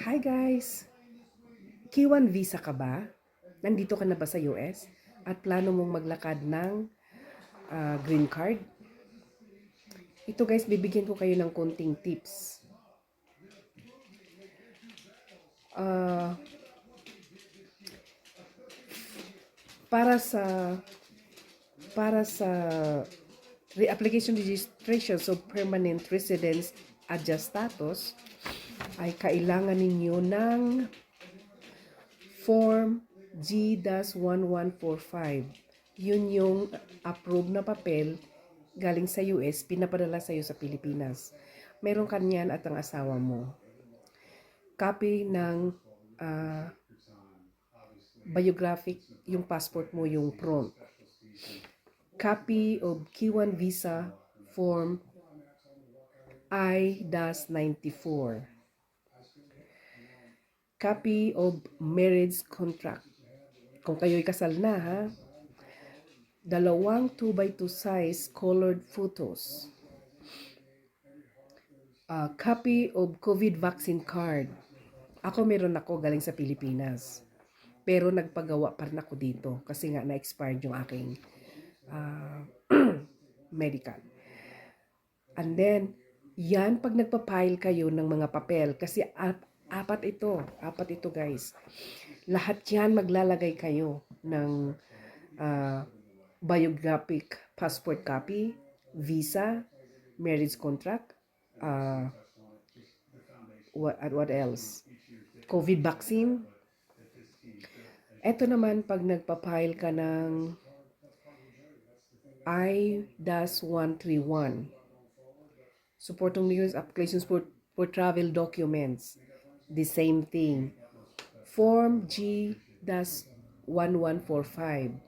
Hi guys! K1 visa ka ba? Nandito ka na ba sa US? At plano mong maglakad ng green card? Ito guys, bibigyan ko kayo ng konting tips. Ah, para sa para sa application registration so permanent residence adjust status ay kailangan ninyo ng Form G-1145. Yun yung approved na papel galing sa US, pinapadala sa iyo sa Pilipinas. Meron ka niyan at ang asawa mo. Copy ng uh, biographic, yung passport mo, yung front. Copy of K1 visa form I-94. Copy of marriage contract. Kung kayo'y kasal na ha, dalawang 2x2 size colored photos. Copy of COVID vaccine card. Ako meron ako galing sa Pilipinas. Pero nagpagawa pa rin ako dito kasi nga na-expired yung aking medical. And then, yan pag nagpa-file kayo ng mga papel kasi apat ito guys. Lahat yan maglalagay kayo ng biographic passport copy, visa, marriage contract, what else? COVID vaccine. Ito naman pag nagpa-file ka ng I-131. Supporting news applications for travel documents. The same thing. Form G-1145.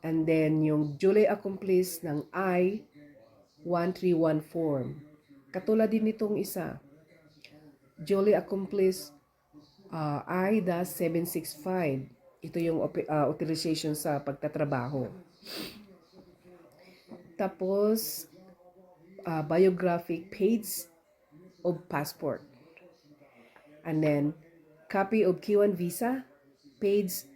And then yung duly accomplished ng I-131 form. Katulad din itong isa. Duly accomplished I-765. Ito yung authorization sa pagtatrabaho. Tapos, biographic page of passport. And then, copy of K1 visa, page,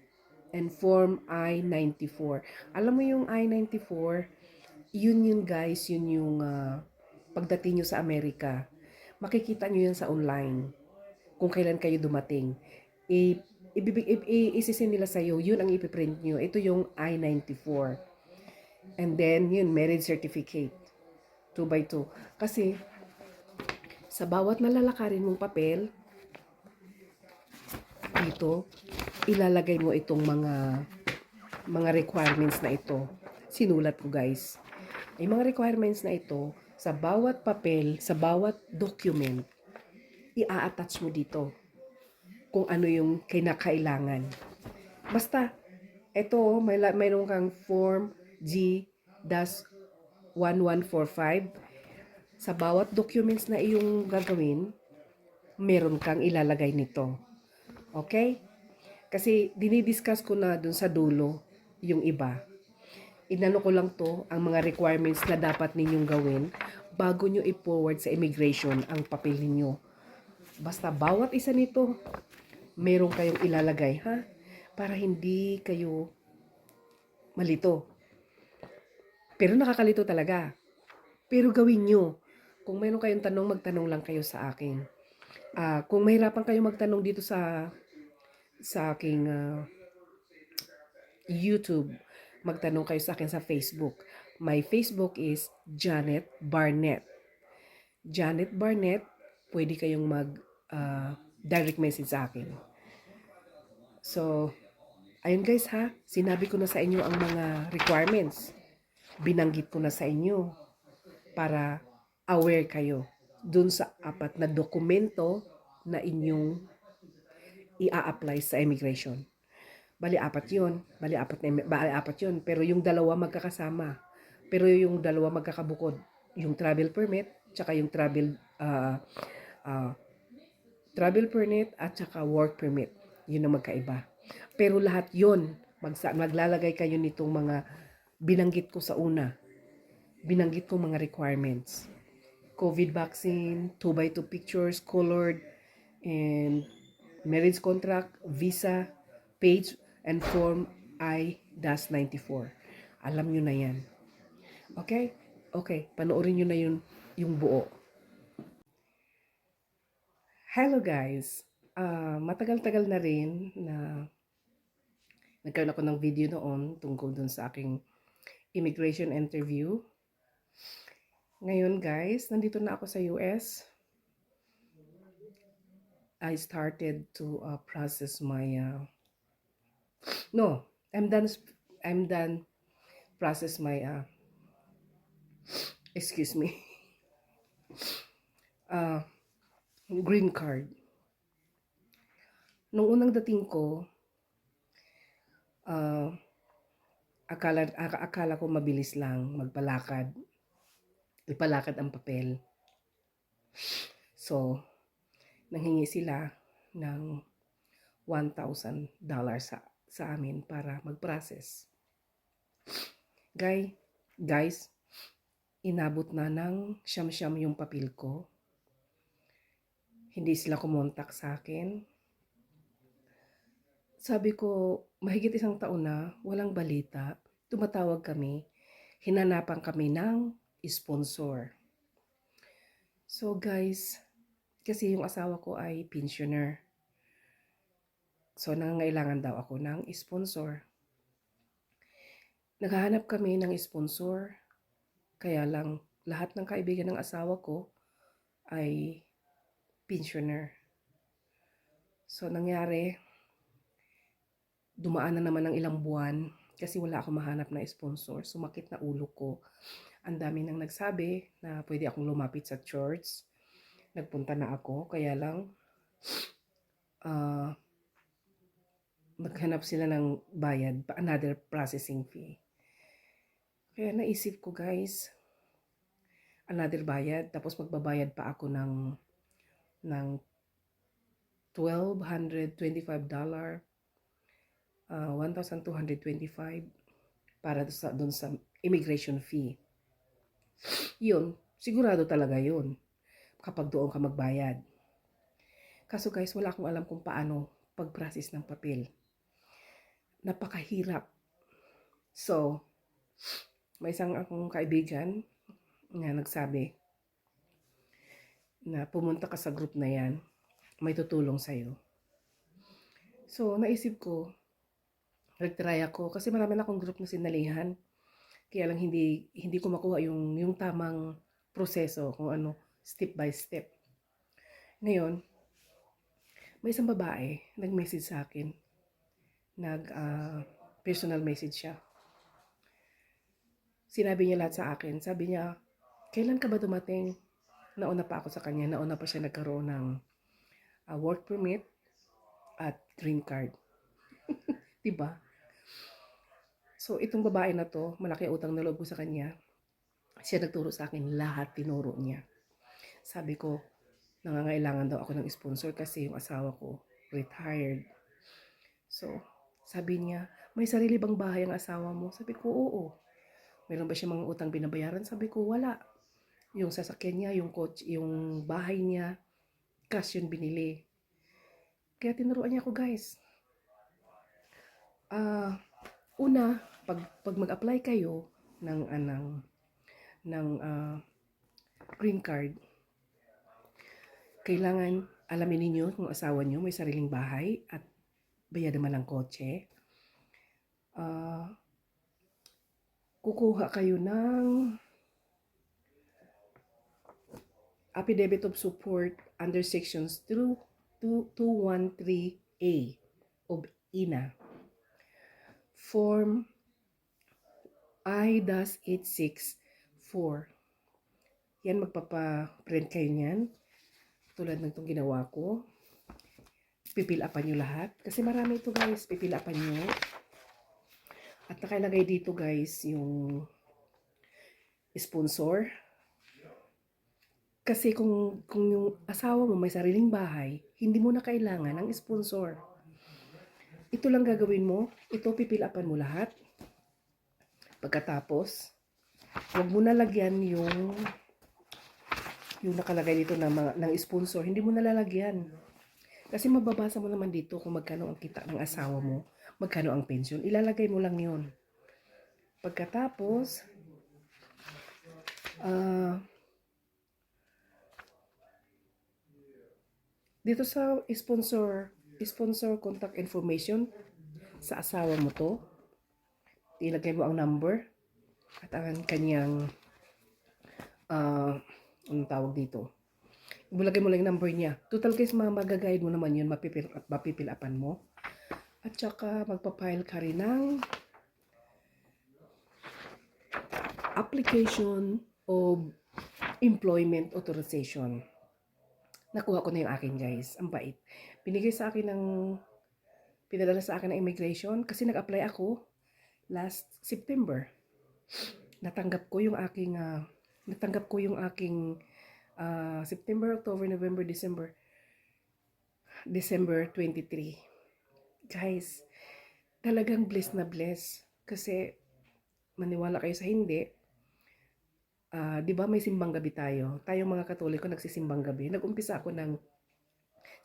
and form I-94. Alam mo yung I-94, yun guys, yun yung pagdating nyo sa Amerika. Makikita nyo yan sa online. Kung kailan kayo dumating. Isisin nila sa'yo, yun ang ipiprint nyo. Ito yung I-94. And then, yun, marriage certificate. 2x2. Kasi, sa bawat nalalakarin mong papel, dito, ilalagay mo itong mga requirements na ito. Sinulat ko guys. Ay mga requirements na ito, sa bawat papel, sa bawat document, i-attach mo dito kung ano yung kinakailangan. Basta, ito, mayroon kang form G-1145. Sa bawat documents na iyong gagawin, meron kang ilalagay nito. Okay? Kasi dinidiscuss ko na dun sa dulo yung iba. Inano ko lang to, ang mga requirements na dapat ninyong gawin bago nyo i-forward sa immigration ang papel ninyo. Basta bawat isa nito, meron kayong ilalagay, ha? Para hindi kayo malito. Pero nakakalito talaga. Pero gawin nyo. Kung mayroon kayong tanong, magtanong lang kayo sa akin. Kung mahirapan kayo magtanong dito sa aking YouTube, magtanong kayo sa akin sa Facebook. My Facebook is Janet Barnett. Janet Barnett, pwede kayong direct message sa akin. So, ayun guys ha, sinabi ko na sa inyo ang mga requirements. Binanggit ko na sa inyo para aware kayo dun sa apat na dokumento na inyong i-apply sa immigration. Bali apat yun. Bali apat yun. Pero yung dalawa magkakasama. Pero yung dalawa magkakabukod. Yung travel permit, tsaka yung travel permit at tsaka work permit. Yun ang magkaiba. Pero lahat yun, maglalagay kayo nitong mga binanggit ko sa una. Binanggit ko mga requirements. COVID vaccine, 2x2 pictures, colored, and marriage contract, visa, page, and form I-94. Alam nyo na yan. Okay? Okay, panoorin nyo na yung buo. Hello guys! Matagal-tagal na rin na nagkaroon ako ng video noon tungkol dun sa aking immigration interview. Ngayon guys, nandito na ako sa US. I started to process my no, I'm done process my excuse me. Green card. Nung unang dating ko, akala ko mabilis lang magpalakad. Ipalakad ang papel. So, nanghingi sila ng $1,000 sa amin para mag-process. Guys, inabot na ng siyam-siyam yung papel ko. Hindi sila kumontak sa akin. Sabi ko, mahigit isang taon na, walang balita. Tumatawag kami, hinanapan kami ng sponsor. So guys, kasi yung asawa ko ay pensioner. So nangangailangan daw ako ng sponsor. Naghahanap kami ng sponsor. Kaya lang, lahat ng kaibigan ng asawa ko ay pensioner. So nangyari, dumaan na naman ng ilang buwan kasi wala akong mahanap na sponsor. Sumakit na ulo ko. Ang dami nang nagsabi na pwede akong lumapit sa church. Nagpunta na ako, kaya lang naghanap sila ng bayad, another processing fee. Kaya naisip ko guys, another bayad, tapos magbabayad pa ako ng $1,225, $1,225 para dun sa immigration fee. Yun, sigurado talaga yun kapag doon ka magbayad. Kaso guys, wala akong alam kung paano pag-process ng papel. Napakahirap. So, may isang akong kaibigan na nagsabi na pumunta ka sa group na yan, may tutulong sa'yo. So, naisip ko, nag-try ako kasi marami na akong group na sinalihan. Kaya lang hindi ko makuha yung tamang proseso kung ano, step by step. Ngayon, may isang babae nag-message sa akin. Personal message siya. Sinabi niya lahat sa akin. Sabi niya, kailan ka ba dumating? Nauna pa ako sa kanya. Nauna pa siya nagkaroon ng work permit at green card. Diba? So, itong babae na to, malaki utang na loob ko sa kanya. Siya nagturo sa akin, lahat tinuro niya. Sabi ko, nangangailangan daw ako ng sponsor kasi yung asawa ko retired. So, sabi niya, may sarili bang bahay ang asawa mo? Sabi ko, oo. Meron ba siya mga utang binabayaran? Sabi ko, wala. Yung sasakyan niya, yung coach, yung bahay niya, cash yun binili. Kaya tinuruan niya ako guys. Una, pag mag-apply kayo ng green card, kailangan alamin ninyo kung asawa niyo may sariling bahay at bayad naman ang kotse. Kukuha kayo ng affidavit of support under sections 213A of INA. Form I-864. Yan, magpapa-print kayo niyan. Tulad ng itong ginawa ko. Pipilapan nyo lahat. Kasi marami ito guys. Pipilapan nyo. At nakalagay dito guys yung sponsor. Kasi kung yung asawa mo may sariling bahay, hindi mo na kailangan ng sponsor. Ito lang gagawin mo. Ito pipilapan mo lahat. Pagkatapos, huwag mo na lagyan yung nakalagay dito ng sponsor. Hindi mo na lalagyan. Kasi mababasa mo naman dito kung magkano ang kita ng asawa mo, magkano ang pension. Ilalagay mo lang yon. Pagkatapos, ah, dito sa sponsor contact information, sa asawa mo to, ilagay mo ang number at ang kanyang, anong tawag dito? Ilagay mo lang yung number niya. Total case, magagayad mo naman yun, mapipilapan mo. At saka magpapile ka rin ng application of employment authorization. Nakuha ko na yung akin, guys. Ang bait. Pinadala sa akin ng immigration kasi nag-apply ako last September. Natanggap ko yung aking September, October, November, December 23. Guys, talagang blessed na blessed. Kasi, maniwala kayo sa hindi, di ba may simbang gabi tayo? Tayong mga Katoliko nagsisimbang gabi. Nag-umpisa ako ng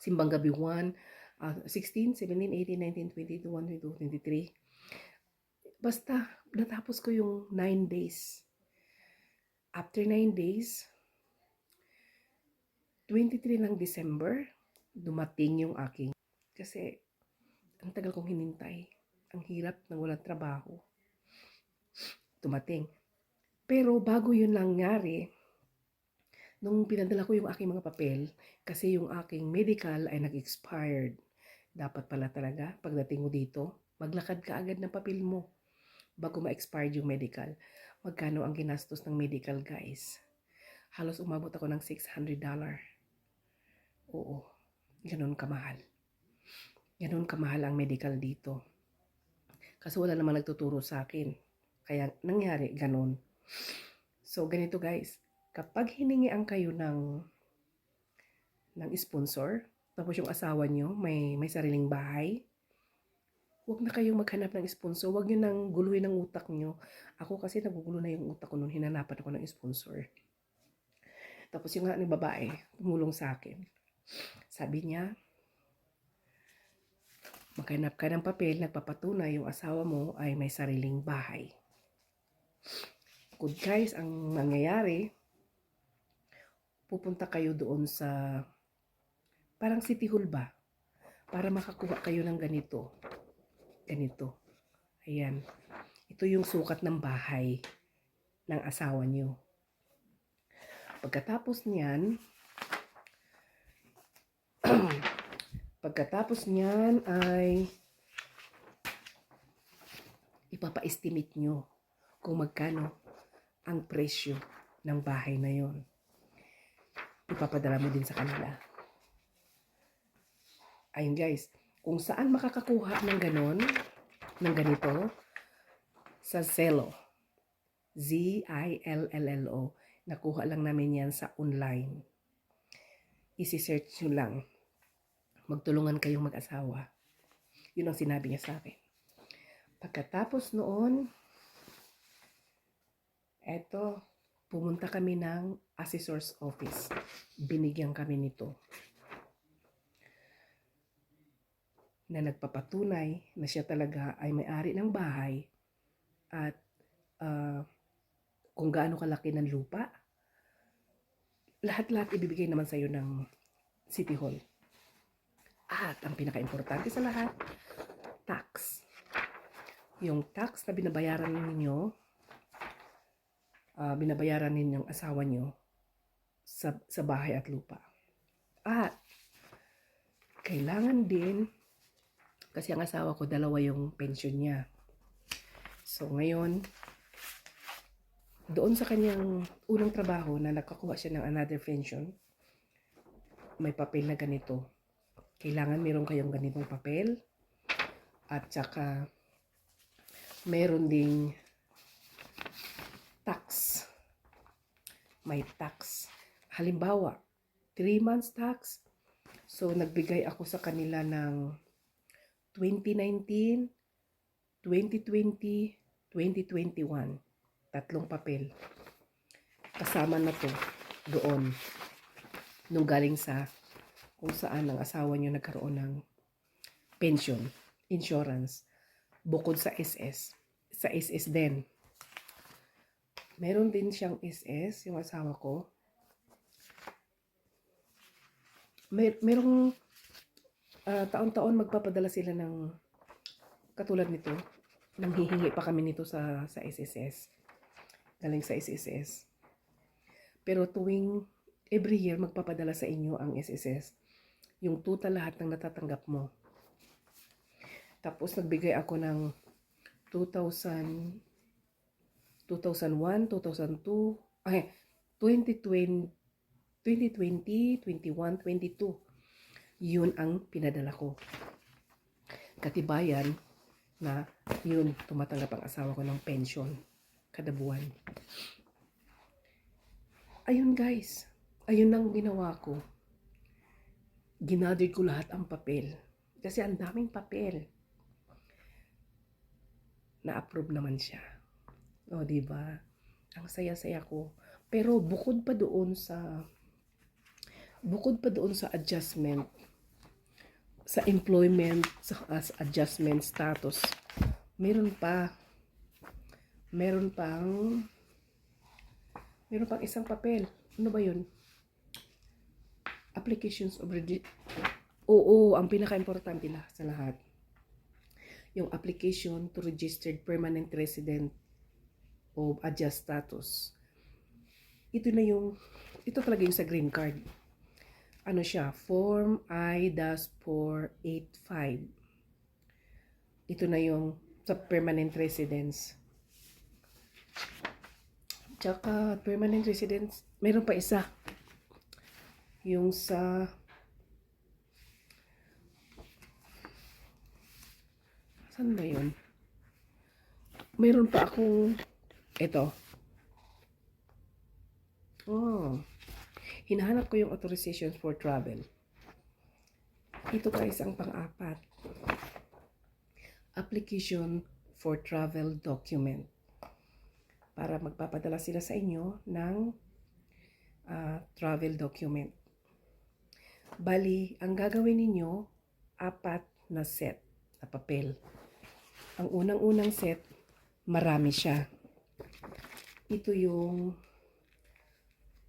simbang gabi 1, 16, 17, 18, 19, 20, 21, 22, 23. Basta, natapos ko yung 9 days. After 9 days, 23 ng December, dumating yung aking. Kasi, ang tagal kong hinintay. Ang hirap ng walang trabaho. Dumating. Pero bago yun nangyari, nung pinadala ko yung aking mga papel, kasi yung aking medical ay nag-expired. Dapat pala talaga, pagdating mo dito, maglakad ka agad ng papel mo bago ma-expired yung medical. Magkano ang ginastos ng medical, guys? Halos umabot ako ng $600. Oo, ganun kamahal. Ganun kamahal ang medical dito. Kasi wala namang nagtuturo sa akin. Kaya nangyari ganun. So, ganito guys. Kapag hiningian kayo ng sponsor, tapos yung asawa nyo may sariling bahay, huwag na kayong maghanap ng sponsor. Huwag nyo nang guluhin ang utak nyo. Ako kasi nagugulo na yung utak ko noon. Hinanapan ako ng sponsor. Tapos yung nga ni babae, tumulong sa akin. Sabi niya, maghanap ka ng papel, nagpapatunay yung asawa mo ay may sariling bahay. Good guys, ang nangyayari, pupunta kayo doon sa parang city hall ba? Para makakuha kayo ng ganito. Ganito. Ayan. Ito yung sukat ng bahay ng asawa niyo. Pagkatapos niyan, ay ipapa-estimate nyo kung magkano ang presyo ng bahay na yon. Ipapadala mo din sa kanila. Ayun guys, kung saan makakakuha ng ganon, ng ganito, sa Zillow. Zillo. Nakuha lang namin yan sa online. Isi-search nyo lang. Magtulungan kayong mag-asawa. Yun ang sinabi niya sa akin. Pagkatapos noon, eto, pumunta kami ng assessor's office. Binigyan kami nito. Na nagpapatunay na siya talaga ay may-ari ng bahay at kung gaano kalaki ng lupa, lahat-lahat ibibigay naman sa iyo ng City Hall. At ang pinaka-importante sa lahat, tax. Yung tax na binabayaran ninyong asawa nyo sa bahay at lupa. At kailangan din, kasi ang asawa ko, 2 yung pension niya. So ngayon, doon sa kanyang unang trabaho na nakakuha siya ng another pension, may papel na ganito. Kailangan meron kayong ganitong papel. At saka, meron ding tax. May tax. Halimbawa, 3 months tax. So, nagbigay ako sa kanila ng 2019, 2020, 2021. 3 papel. Kasama na to doon. Nung galing sa kung saan ang asawa nyo nagkaroon ng pension, insurance, bukod sa SS. Sa SS din. Meron din siyang SS, yung asawa ko. Merong taon-taon magpapadala sila ng katulad nito. Nanghihingi pa kami nito sa SSS. Galing sa SSS. Pero tuwing every year magpapadala sa inyo ang SSS. Yung total lahat ng natatanggap mo. Tapos nagbigay ako ng 2001, 2002, 2020, 21, 22. Yun ang pinadala ko. Katibayan na yun, tumatanggap ang asawa ko ng pension kada buwan. Ayun guys, ayun ang ginawa ko. Ginather ko lahat ang papel. Kasi ang daming papel. Na-approve naman siya. O, diba? Ang saya-saya ko. Pero bukod pa doon sa adjustment, sa employment, as adjustment status, meron pang isang papel. Ano ba yun? Applications of Oo, ang pinaka-importante sa lahat. Yung application to registered permanent resident of adjust status. Ito talaga yung sa green card. Ano siya? Form I-485. Ito na yung sa permanent residence. Tsaka permanent residence, mayroon pa isa. Yung sa saan ba yun? Mayroon pa akong ito. Hinahanap ko yung authorization for travel. Ito guys ang pang-apat. Application for travel document. Para magpapadala sila sa inyo ng travel document. Bali, ang gagawin ninyo, 4 na set na papel. Ang unang-unang set, marami siya. Ito yung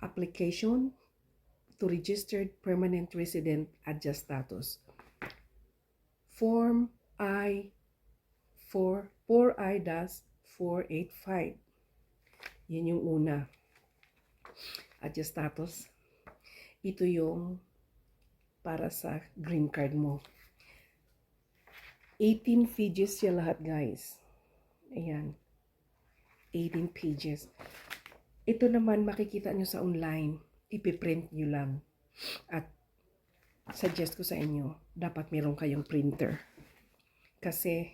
application to registered permanent resident adjust status. Form I-485. Yan yung una. Adjust status. Ito yung para sa green card mo. 18 pages siya lahat guys. Ayan. 18 pages. Ito naman makikita nyo sa online. Ipiprint nyo lang. At suggest ko sa inyo, dapat meron kayong printer. Kasi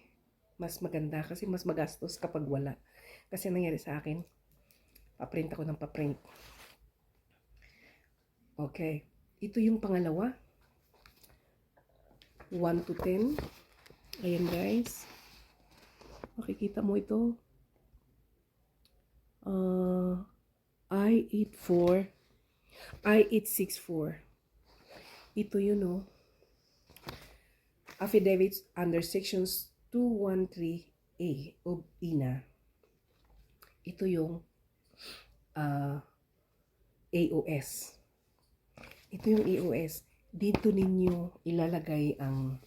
mas maganda. Kasi mas magastos kapag wala. Kasi nangyari sa akin, paprint ako ng paprint. Okay. Ito yung pangalawa. 1 to 10. Ayan guys. Makikita mo ito. I-864. Ito yun affidavits under sections 213A of INA. Ito yung AOS. Ito yung AOS. Dito ninyo ilalagay ang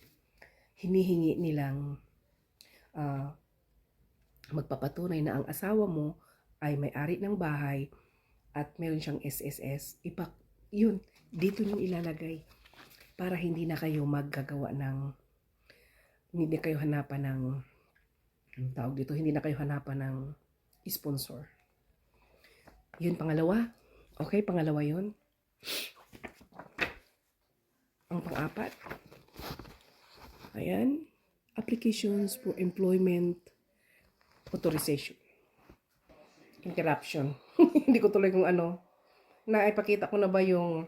hinihingi nilang magpapatunay na ang asawa mo ay may-ari ng bahay at meron siyang SSS. Yun, dito nyo ilalagay para hindi na kayo hindi kayo hanapan ng sponsor. Yun, pangalawa. Okay, pangalawa yun. Ang pang-apat. Ayan. Applications for employment authorization. Interruption. Hindi ko tuloy kung ano. Naipakita ko na ba yung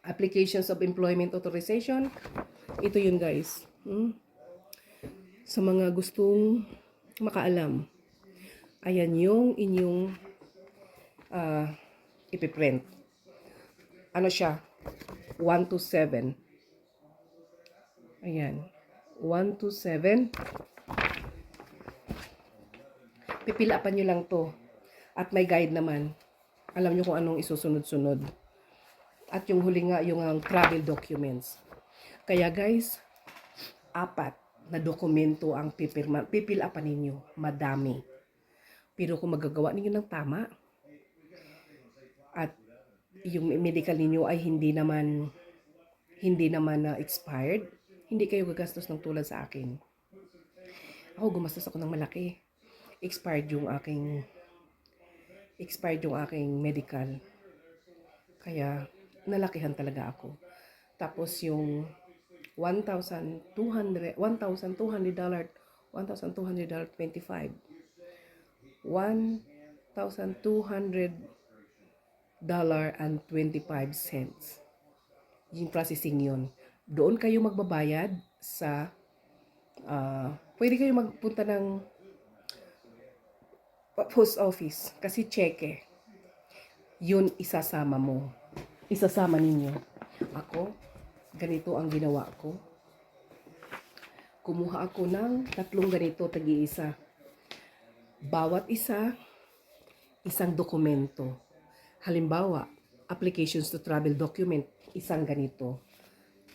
applications of employment authorization? Ito yun guys. Sa mga gustong makaalam. Ayan yung inyong ipiprint. Ano siya? 1 to 7. Ayan. 1 to 7. Pipilapan nyo lang to. At may guide naman. Alam nyo kung anong isusunod-sunod. At yung huli nga, yung travel documents. Kaya guys, 4 na dokumento ang pipilapan ninyo. Madami. Pero kung magagawa ninyo ng tama, at yung medical ninyo ay hindi naman expired, hindi kayo gagastos ng tulad sa akin. Ako, gumastos ako ng malaki. Expired yung aking medical. Kaya, nalakihan talaga ako. Tapos yung $1,200, $1,225. $1,200.25. Yung processing yun. Doon kayo magbabayad sa pwede kayo magpunta ng post office kasi cheque. Yun isasama ninyo. Ako, ganito ang ginawa ko. Kumuha ako ng 3 ganito, tagi-isa. Bawat isa, isang dokumento. Halimbawa, applications to travel document, isang ganito.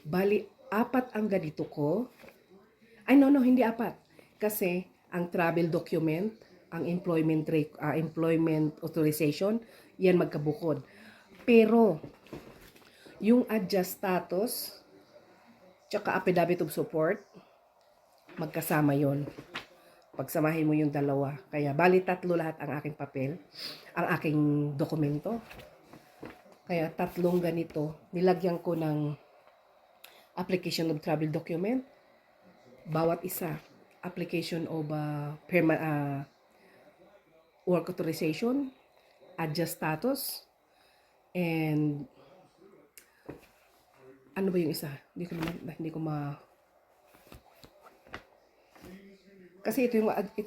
Bali, 4 ang ganito ko. Ay, no, hindi 4. Kasi, ang travel document, ang employment authorization, yan magkabukod. Pero, yung adjust status, tsaka affidavit of support, magkasama yon. Pagsamahin mo yung dalawa. Kaya, bali 3 lahat ang aking papel, ang aking dokumento. Kaya, 3 ganito. Nilagyan ko ng application of travel document. Bawat isa, application of work authorization, adjust status, and ano ba yung isa? Hindi ko kasi ito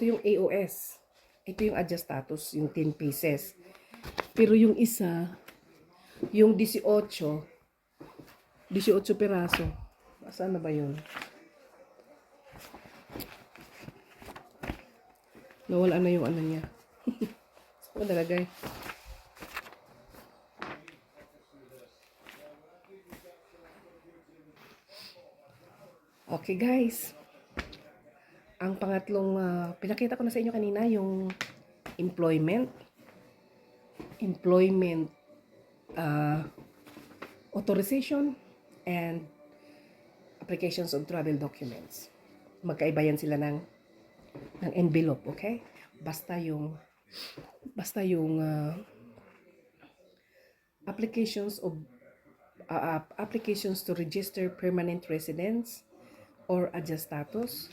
yung AOS. Ito yung adjust status, yung 10 pieces. Pero yung isa, yung 18 piraso. Saan na ba yun? Nawala na yung ano niya. Saan ko nalagay? Okay guys. Ang pangatlong, pinakita ko na sa inyo kanina, yung employment authorization and applications of travel documents. Magkaiba yan sila ng envelope, okay? Basta yung applications to register permanent residence or adjust status.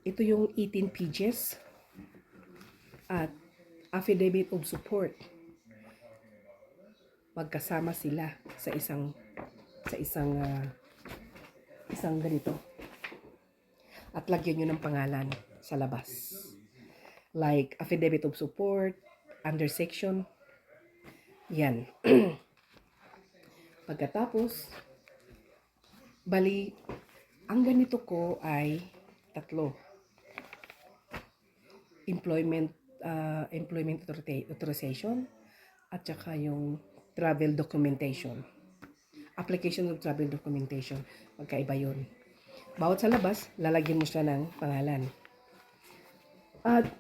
Ito yung 18 pages at affidavit of support. Magkasama sila sa isang ganito. At lagyan nyo ng pangalan sa labas. Like affidavit of support, under section. Yan. Pagkatapos, bali, ang ganito ko ay 3. Employment authorization at saka yung travel documentation. Application of travel documentation. Magkaiba yun. Bawat sa labas, lalagyan mo siya ng pangalan. At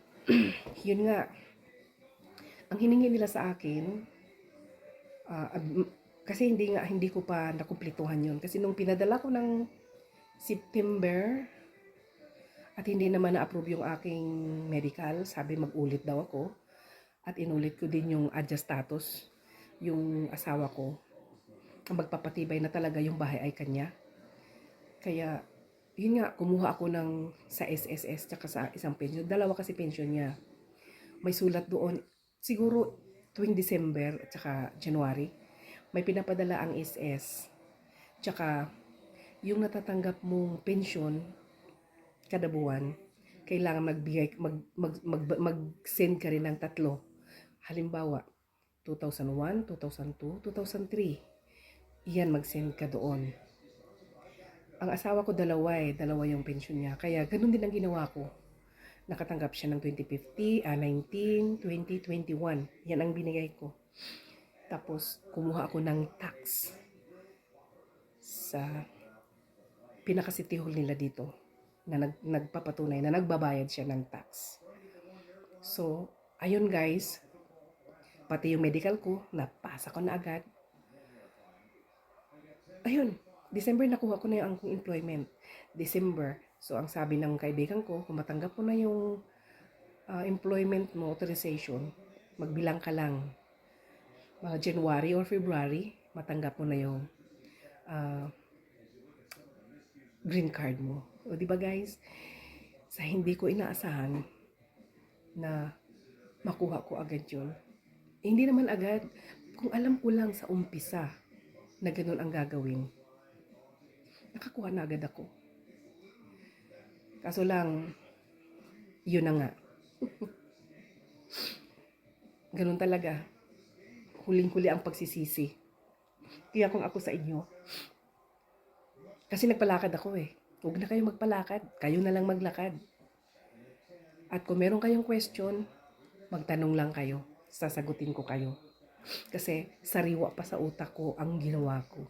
yun nga, ang hiningi nila sa akin, kasi hindi ko pa nakumplituhan yun. Kasi nung pinadala ko ng September, at hindi naman na-approve yung aking medical, sabi mag-ulit daw ako. At inulit ko din yung adjust status, yung asawa ko. Ang magpapatibay na talaga yung bahay ay kanya. Kaya, yun nga, kumuha ako sa SSS tsaka sa isang pension. 2 kasi pension niya. May sulat doon, siguro tuwing December at saka January, may pinapadala ang SS. Tsaka, yung natatanggap mong pension, kada buwan, kailangan mag-send ka rin ng 3. Halimbawa, 2001, 2002, 2003. Iyan, mag-send ka doon. Ang asawa ko dalawa yung pension niya. Kaya ganun din ang ginawa ko. Nakatanggap siya ng 2050, 19, 20, 21. Yan ang binigay ko. Tapos, kumuha ako ng tax sa pinaka-city hall nila dito na nagpapatunay na nagbabayad siya ng tax. So, ayun guys, pati yung medical ko, napasa ko na agad. Ayun, December nakuha ko na yung employment. December. So, ang sabi ng kaibigan ko, kung matanggap mo na yung employment mo, authorization, magbilang ka lang. Mga January or February, matanggap mo na yung green card mo. O, di ba guys? Sa hindi ko inaasahan na makuha ko agad yun. Hindi naman agad. Kung alam ko lang sa umpisa na ganun ang gagawin, nakakuha na agad ako. Kaso lang, yun na nga. Ganun talaga. Huling-huli ang pagsisisi. Kaya kung ako sa inyo, kasi nagpalakad ako eh. Huwag na kayo magpalakad. Kayo na lang maglakad. At kung meron kayong question, magtanong lang kayo. Sasagutin ko kayo. Kasi sariwa pa sa utak ko ang ginawa ko.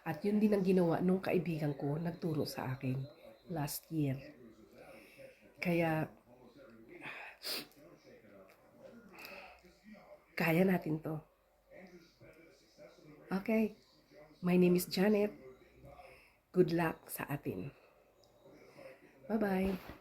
At yun din ang ginawa nung kaibigan ko nagturo sa akin last year. Kaya, kaya natin to. Okay. My name is Janet. Good luck sa atin. Bye-bye.